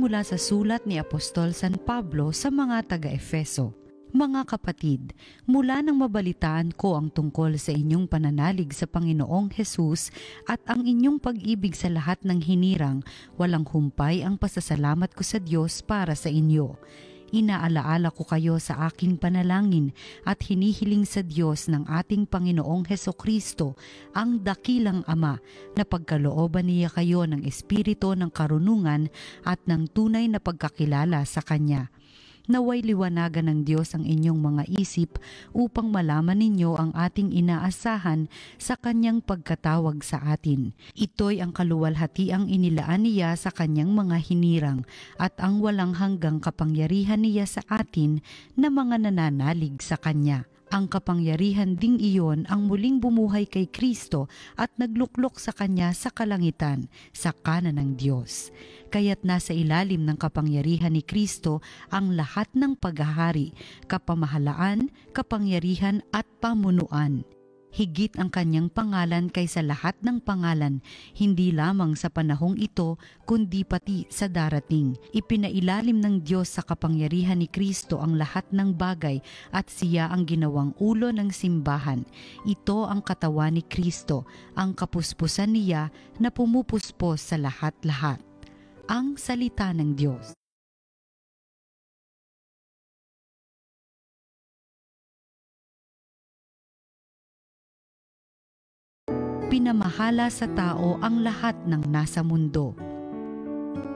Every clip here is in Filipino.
mula sa sulat ni Apostol San Pablo sa mga taga-Efeso. Mga kapatid, mula nang mabalitaan ko ang tungkol sa inyong pananalig sa Panginoong Hesus at ang inyong pag-ibig sa lahat ng hinirang, walang humpay ang pasasalamat ko sa Diyos para sa inyo. Inaalaala ko kayo sa aking panalangin at hinihiling sa Diyos ng ating Panginoong Hesukristo, ang dakilang Ama, na pagkalooban niya kayo ng espiritu ng karunungan at ng tunay na pagkakilala sa Kanya. Naway liwanagan ng Diyos ang inyong mga isip upang malaman ninyo ang ating inaasahan sa Kanyang pagkatawag sa atin. Ito'y ang kaluwalhatiang inilaan niya sa Kanyang mga hinirang at ang walang hanggang kapangyarihan niya sa atin na mga nananalig sa Kanya. Ang kapangyarihan ding iyon ang muling bumuhay kay Kristo at nagluklok sa Kanya sa kalangitan, sa kanan ng Diyos. Kaya't nasa ilalim ng kapangyarihan ni Kristo ang lahat ng paghahari, kapamahalaan, kapangyarihan at pamunuan. Higit ang Kanyang pangalan kaysa lahat ng pangalan, hindi lamang sa panahong ito, kundi pati sa darating. Ipinailalim ng Diyos sa kapangyarihan ni Kristo ang lahat ng bagay at siya ang ginawang ulo ng simbahan. Ito ang katawan ni Kristo, ang kapuspusan niya na pumupuspos sa lahat-lahat. Ang salita ng Diyos. Pinamahala sa tao ang lahat ng nasa mundo.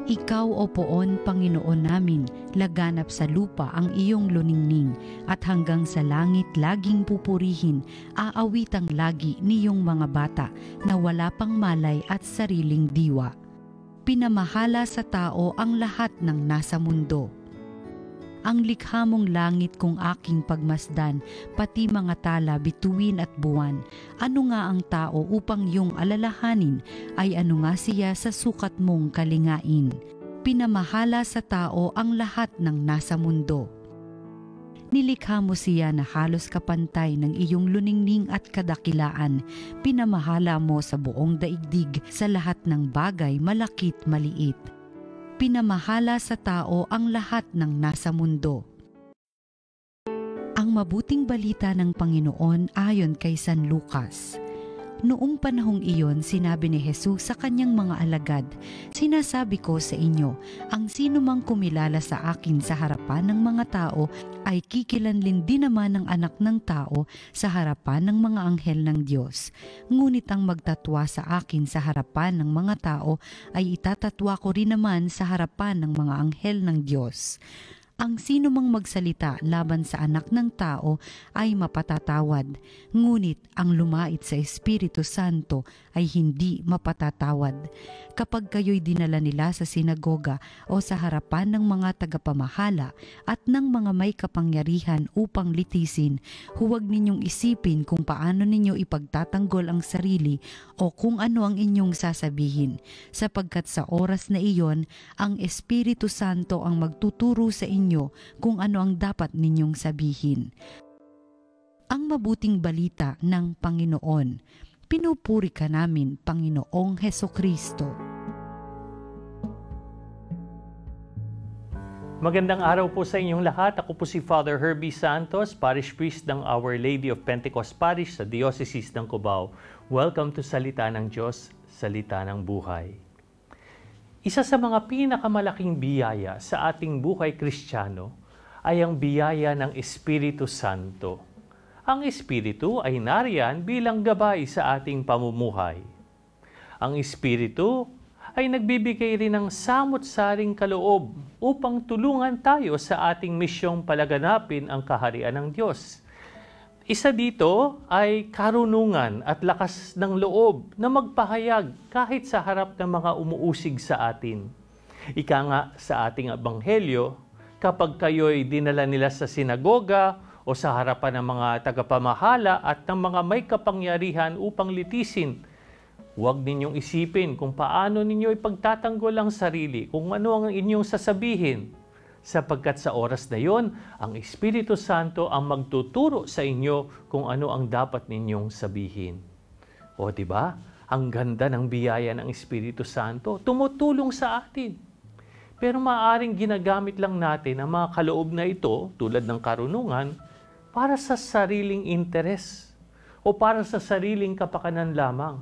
Ikaw, O Poon, Panginoon namin, laganap sa lupa ang iyong luningning, at hanggang sa langit laging pupurihin, aawitang lagi niyong mga bata na wala pang malay at sariling diwa. Pinamahala sa tao ang lahat ng nasa mundo. Ang likha mong langit kung aking pagmasdan, pati mga tala, bituin at buwan. Ano nga ang tao upang iyong alalahanin, ay ano nga siya sa sukat mong kalingain. Pinamahala sa tao ang lahat ng nasa mundo. Nilikha mo siya na halos kapantay ng iyong luningning at kadakilaan. Pinamahala mo sa buong daigdig sa lahat ng bagay malakit maliit. Pinamahala sa tao ang lahat ng nasa mundo. Ang mabuting balita ng Panginoon ayon kay San Lucas. Noong panahong iyon, sinabi ni Jesus sa kanyang mga alagad, "Sinasabi ko sa inyo, ang sino mang kumilala sa akin sa harapan ng mga tao, ay kikilanlin din naman ng Anak ng Tao sa harapan ng mga anghel ng Diyos. Ngunit ang magtatwa sa akin sa harapan ng mga tao, ay itatatwa ko rin naman sa harapan ng mga anghel ng Diyos. Ang sino mang magsalita laban sa Anak ng Tao ay mapatatawad, ngunit ang lumait sa Espiritu Santo ay hindi mapatatawad. Kapag kayo'y dinala nila sa sinagoga o sa harapan ng mga tagapamahala at ng mga may kapangyarihan upang litisin, huwag ninyong isipin kung paano ninyo ipagtatanggol ang sarili o kung ano ang inyong sasabihin, sapagkat sa oras na iyon, ang Espiritu Santo ang magtuturo sa inyo kung ano ang dapat ninyong sabihin." Ang mabuting balita ng Panginoon. Pinupuri ka namin, Panginoong Hesukristo. Magandang araw po sa inyong lahat. Ako po si Father Herbie Santos, Parish Priest ng Our Lady of Pentecost Parish sa Diocese ng Cubao. Welcome to Salita ng Diyos, Salita ng Buhay. Isa sa mga pinakamalaking biyaya sa ating buhay Kristiyano ay ang biyaya ng Espiritu Santo. Ang Espiritu ay nariyan bilang gabay sa ating pamumuhay. Ang Espiritu ay nagbibigay rin ng samot-saring kaloob upang tulungan tayo sa ating misyong palaganapin ang kaharian ng Diyos. Isa dito ay karunungan at lakas ng loob na magpahayag kahit sa harap ng mga umuusig sa atin. Ika nga sa ating ebanghelyo, kapag kayo'y dinala nila sa sinagoga o sa harapan ng mga tagapamahala at ng mga may kapangyarihan upang litisin, huwag ninyong isipin kung paano ninyo ipagtatanggol ang sarili, kung ano ang inyong sasabihin, sapagkat sa oras na yon, ang Espiritu Santo ang magtuturo sa inyo kung ano ang dapat ninyong sabihin. O diba? Ang ganda ng biyaya ng Espiritu Santo, tumutulong sa atin. Pero maaaring ginagamit lang natin ang mga kaloob na ito, tulad ng karunungan, para sa sariling interes o para sa sariling kapakanan lamang.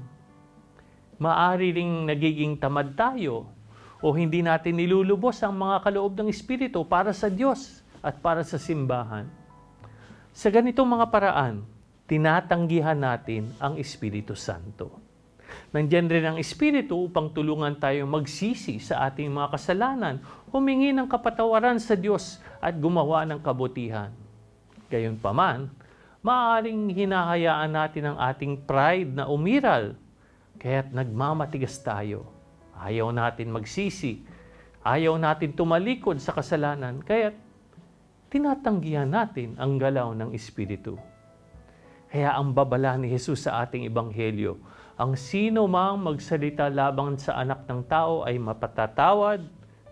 Maaari ring nagiging tamad tayo o hindi natin nilulubos ang mga kaloob ng Espiritu para sa Diyos at para sa simbahan. Sa ganitong mga paraan, tinatanggihan natin ang Espiritu Santo. Nandiyan rin ang Espiritu upang tulungan tayong magsisi sa ating mga kasalanan, humingi ng kapatawaran sa Diyos at gumawa ng kabutihan. Gayunpaman, maaaring hinahayaan natin ang ating pride na umiral, kaya't nagmamatigas tayo. Ayaw natin magsisi, ayaw natin tumalikod sa kasalanan, kaya't tinatanggihan natin ang galaw ng Espiritu. Kaya ang babala ni Jesus sa ating Ebanghelyo, ang sino mang magsalita laban sa anak ng tao ay mapatatawad,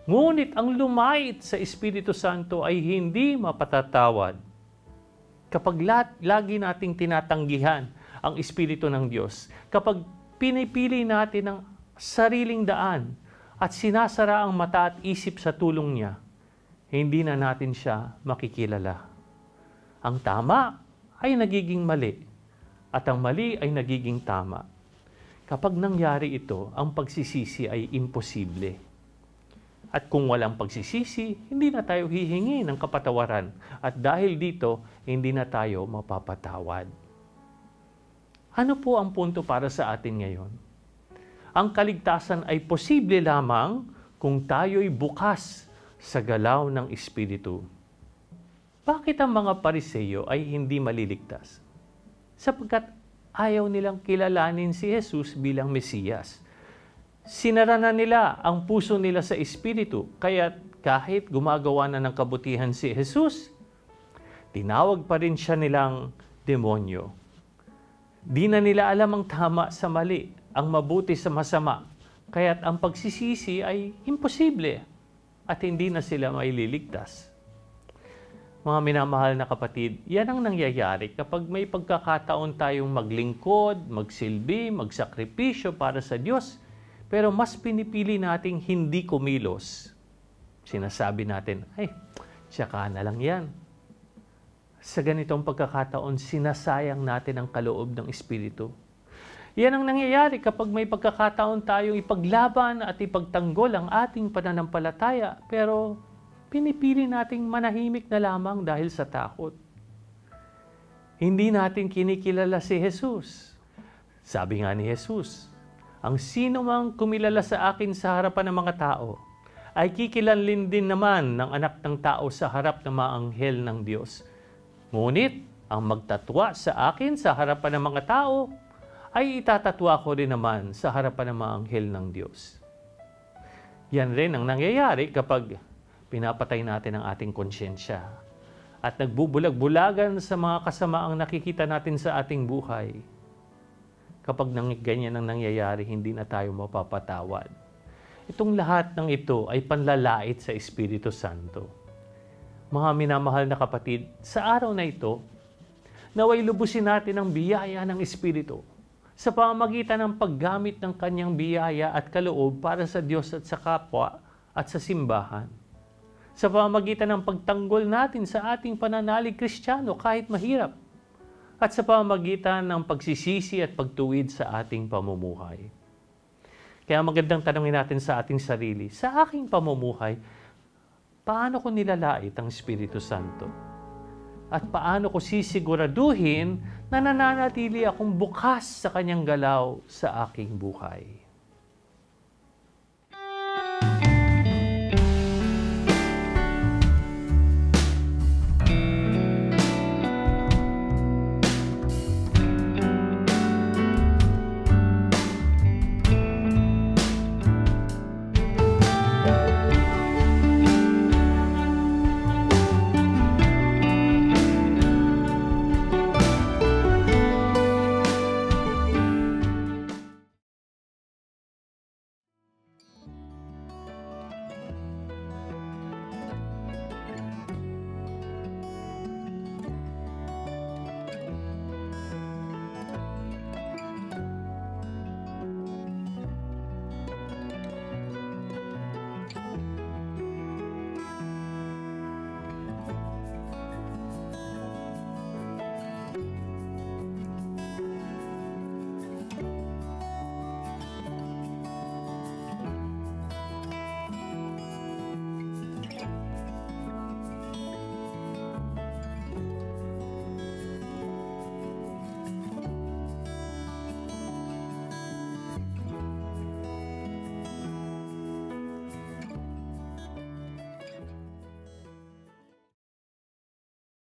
ngunit ang lumait sa Espiritu Santo ay hindi mapatatawad. Kapag lagi nating tinatanggihan ang Espiritu ng Diyos, kapag pinipili natin ang sariling daan at sinasara ang mata at isip sa tulong niya, hindi na natin siya makikilala. Ang tama ay nagiging mali at ang mali ay nagiging tama. Kapag nangyari ito, ang pagsisisi ay imposible. At kung walang pagsisisi, hindi na tayo hihingi ng kapatawaran. At dahil dito, hindi na tayo mapapatawad. Ano po ang punto para sa atin ngayon? Ang kaligtasan ay posible lamang kung tayo'y bukas sa galaw ng Espiritu. Bakit ang mga Pariseo ay hindi maliligtas? Sapagkat ayaw nilang kilalanin si Jesus bilang Mesiyas. Sinara na nila ang puso nila sa Espiritu, kaya kahit gumagawa na ng kabutihan si Jesus, tinawag pa rin siya nilang demonyo. Di na nila alam ang tama sa mali, ang mabuti sa masama, kaya't ang pagsisisi ay imposible at hindi na sila maililigtas. Mga minamahal na kapatid, yan ang nangyayari kapag may pagkakataon tayong maglingkod, magsilbi, magsakripisyo para sa Diyos, pero mas pinipili nating hindi kumilos. Sinasabi natin, ay, tsaka na lang yan. Sa ganitong pagkakataon, sinasayang natin ang kaloob ng Espiritu. Yan ang nangyayari kapag may pagkakataon tayong ipaglaban at ipagtanggol ang ating pananampalataya, pero pinipili nating manahimik na lamang dahil sa takot. Hindi natin kinikilala si Jesus. Sabi nga ni Jesus, ang sino mang kumilala sa akin sa harapan ng mga tao, ay kikilanlin din naman ng anak ng tao sa harap ng mga anghel ng Diyos. Ngunit, ang magtatwa sa akin sa harapan ng mga tao, ay itatatwa ko rin naman sa harapan ng mga anghel ng Diyos. Yan rin ang nangyayari kapag pinapatay natin ang ating konsyensya at nagbubulag-bulagan sa mga kasamaang nakikita natin sa ating buhay. Kapag ganyan ang nangyayari, hindi na tayo mapapatawad. Itong lahat ng ito ay panlalait sa Espiritu Santo. Mga minamahal na kapatid, sa araw na ito, naway lubusin natin ang biyaya ng Espiritu sa pamamagitan ng paggamit ng kanyang biyaya at kaloob para sa Diyos at sa kapwa at sa simbahan. Sa pamamagitan ng pagtanggol natin sa ating pananalig Kristiyano kahit mahirap, at sa pamamagitan ng pagsisisi at pagtuwid sa ating pamumuhay. Kaya magandang tanongin natin sa ating sarili, sa aking pamumuhay, paano ko nilalait ang Espiritu Santo? At paano ko sisiguraduhin na nananatili akong bukas sa kanyang galaw sa aking buhay?